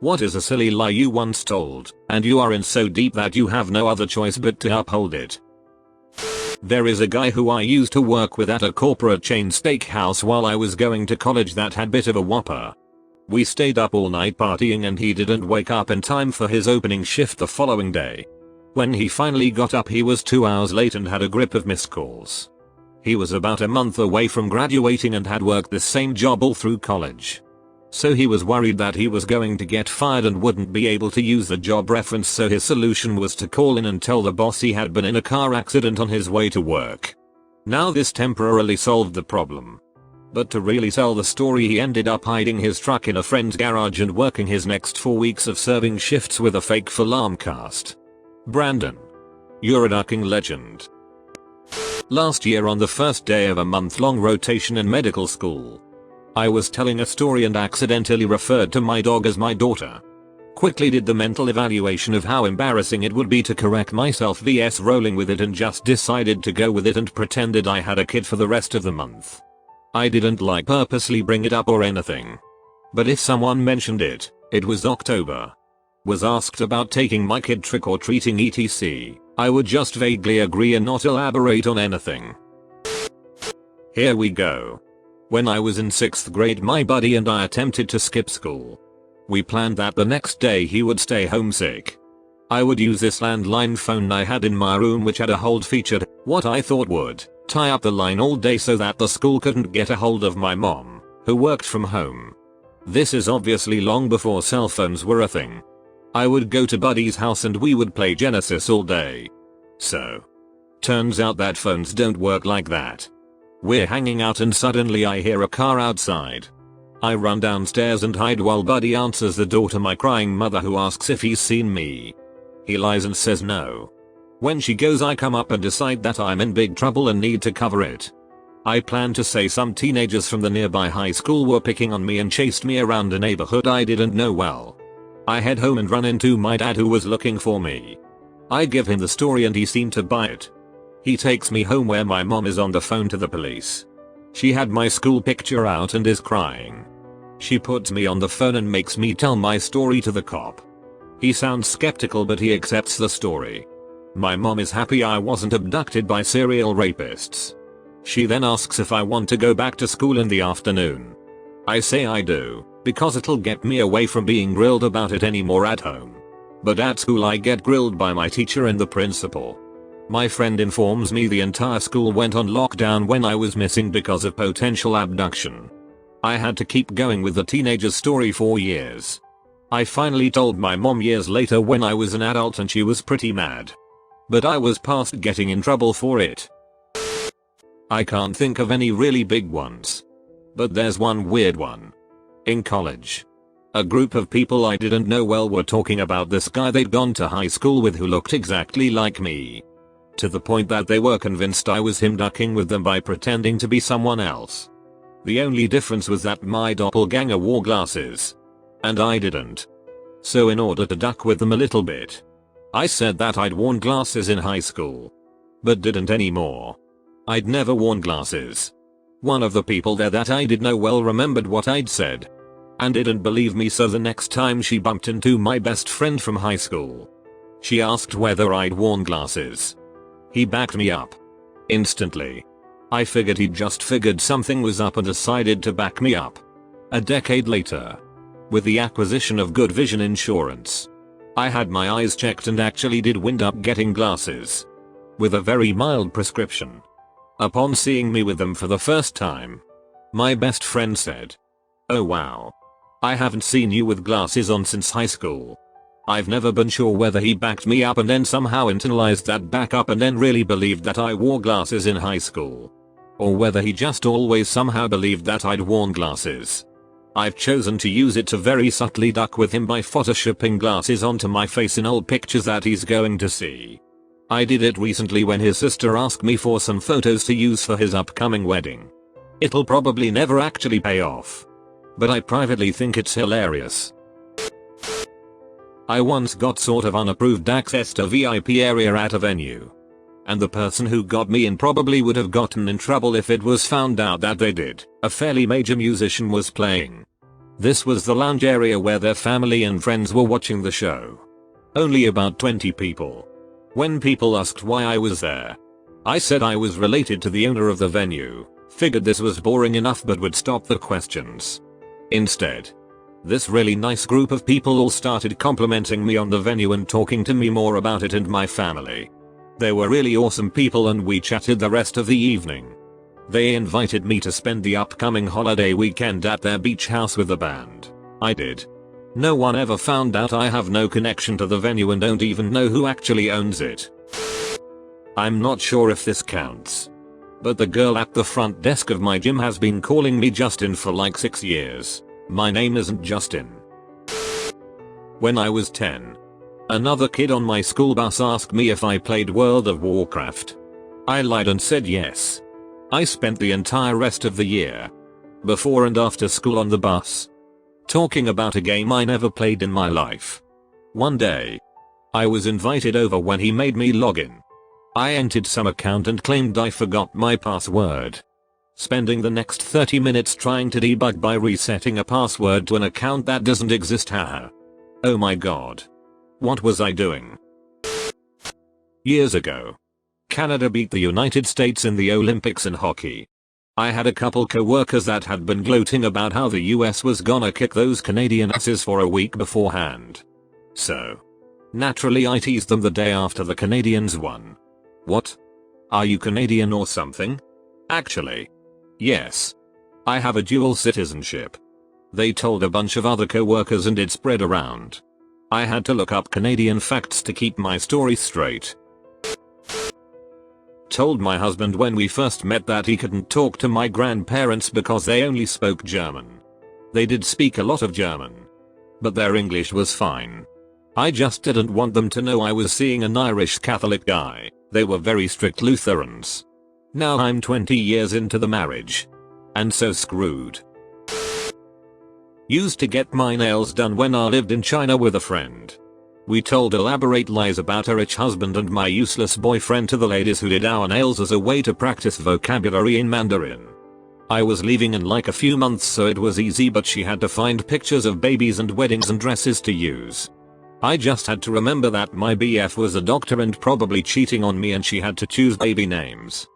What is a silly lie you once told, and you are in so deep that you have no other choice but to uphold it? There is a guy who I used to work with at a corporate chain steakhouse while I was going to college that had bit of a whopper. We stayed up all night partying and he didn't wake up in time for his opening shift the following day. When he finally got up he was 2 hours late and had a grip of missed calls. He was about a month away from graduating and had worked the same job all through college. So he was worried that he was going to get fired and wouldn't be able to use the job reference, so his solution was to call in and tell the boss he had been in a car accident on his way to work. Now this temporarily solved the problem. But to really tell the story, he ended up hiding his truck in a friend's garage and working his next 4 weeks of serving shifts with a fake alarm cast. Brandon, you're a ducking legend. Last year on the first day of a month-long rotation in medical school, I was telling a story and accidentally referred to my dog as my daughter. Quickly did the mental evaluation of how embarrassing it would be to correct myself vs rolling with it, and just decided to go with it and pretended I had a kid for the rest of the month. I didn't purposely bring it up or anything. But if someone mentioned it, it was October, was asked about taking my kid trick-or-treating etc., I would just vaguely agree and not elaborate on anything. Here we go. When I was in 6th grade, my buddy and I attempted to skip school. We planned that the next day he would stay homesick. I would use this landline phone I had in my room, which had a hold feature, what I thought would tie up the line all day so that the school couldn't get a hold of my mom, who worked from home. This is obviously long before cell phones were a thing. I would go to buddy's house and we would play Genesis all day. So, turns out that phones don't work like that. We're hanging out and suddenly I hear a car outside. I run downstairs and hide while buddy answers the door to my crying mother, who asks if he's seen me. He lies and says no. When she goes, I come up and decide that I'm in big trouble and need to cover it. I plan to say some teenagers from the nearby high school were picking on me and chased me around a neighborhood I didn't know well. I head home and run into my dad, who was looking for me. I give him the story and he seemed to buy it. He takes me home where my mom is on the phone to the police. She had my school picture out and is crying. She puts me on the phone and makes me tell my story to the cop. He sounds skeptical but he accepts the story. My mom is happy I wasn't abducted by serial rapists. She then asks if I want to go back to school in the afternoon. I say I do, because it'll get me away from being grilled about it anymore at home. But at school I get grilled by my teacher and the principal. My friend informs me the entire school went on lockdown when I was missing because of potential abduction. I had to keep going with the teenager's story for years. I finally told my mom years later when I was an adult and she was pretty mad. But I was past getting in trouble for it. I can't think of any really big ones. But there's one weird one. In college, a group of people I didn't know well were talking about this guy they'd gone to high school with who looked exactly like me. To the point that they were convinced I was him ducking with them by pretending to be someone else. The only difference was that my doppelganger wore glasses. And I didn't. So in order to duck with them a little bit, I said that I'd worn glasses in high school. But didn't anymore. I'd never worn glasses. One of the people there that I did know well remembered what I'd said. And didn't believe me, so the next time she bumped into my best friend from high school, she asked whether I'd worn glasses. He backed me up. Instantly. I figured he'd just figured something was up and decided to back me up. A decade later, with the acquisition of good vision insurance, I had my eyes checked and actually did wind up getting glasses. With a very mild prescription. Upon seeing me with them for the first time, my best friend said, "Oh wow. I haven't seen you with glasses on since high school." I've never been sure whether he backed me up and then somehow internalized that backup and then really believed that I wore glasses in high school. Or whether he just always somehow believed that I'd worn glasses. I've chosen to use it to very subtly duck with him by photoshopping glasses onto my face in old pictures that he's going to see. I did it recently when his sister asked me for some photos to use for his upcoming wedding. It'll probably never actually pay off. But I privately think it's hilarious. I once got sort of unapproved access to VIP area at a venue. And the person who got me in probably would have gotten in trouble if it was found out that they did. A fairly major musician was playing. This was the lounge area where their family and friends were watching the show. Only about 20 people. When people asked why I was there, I said I was related to the owner of the venue, figured this was boring enough but would stop the questions. Instead, this really nice group of people all started complimenting me on the venue and talking to me more about it and my family. They were really awesome people and we chatted the rest of the evening. They invited me to spend the upcoming holiday weekend at their beach house with the band. I did. No one ever found out I have no connection to the venue and don't even know who actually owns it. I'm not sure if this counts, but the girl at the front desk of my gym has been calling me Justin for like 6 years. My name isn't Justin. When I was 10, another kid on my school bus asked me if I played World of Warcraft. I lied and said yes. I spent the entire rest of the year, before and after school on the bus, talking about a game I never played in my life. One day, I was invited over when he made me log in. I entered some account and claimed I forgot my password. Spending the next 30 minutes trying to debug by resetting a password to an account that doesn't exist. Haha. Oh my god. What was I doing? Years ago, Canada beat the United States in the Olympics in hockey. I had a couple co-workers that had been gloating about how the US was gonna kick those Canadian asses for a week beforehand. So, naturally I teased them the day after the Canadians won. What? Are you Canadian or something? Actually, yes. I have a dual citizenship. They told a bunch of other co-workers and it spread around. I had to look up Canadian facts to keep my story straight. Told my husband when we first met that he couldn't talk to my grandparents because they only spoke German. They did speak a lot of German, but their English was fine. I just didn't want them to know I was seeing an Irish Catholic guy. They were very strict Lutherans. Now I'm 20 years into the marriage, and so screwed. Used to get my nails done when I lived in China with a friend. We told elaborate lies about her rich husband and my useless boyfriend to the ladies who did our nails as a way to practice vocabulary in Mandarin. I was leaving in like a few months so it was easy, but she had to find pictures of babies and weddings and dresses to use. I just had to remember that my BF was a doctor and probably cheating on me and she had to choose baby names.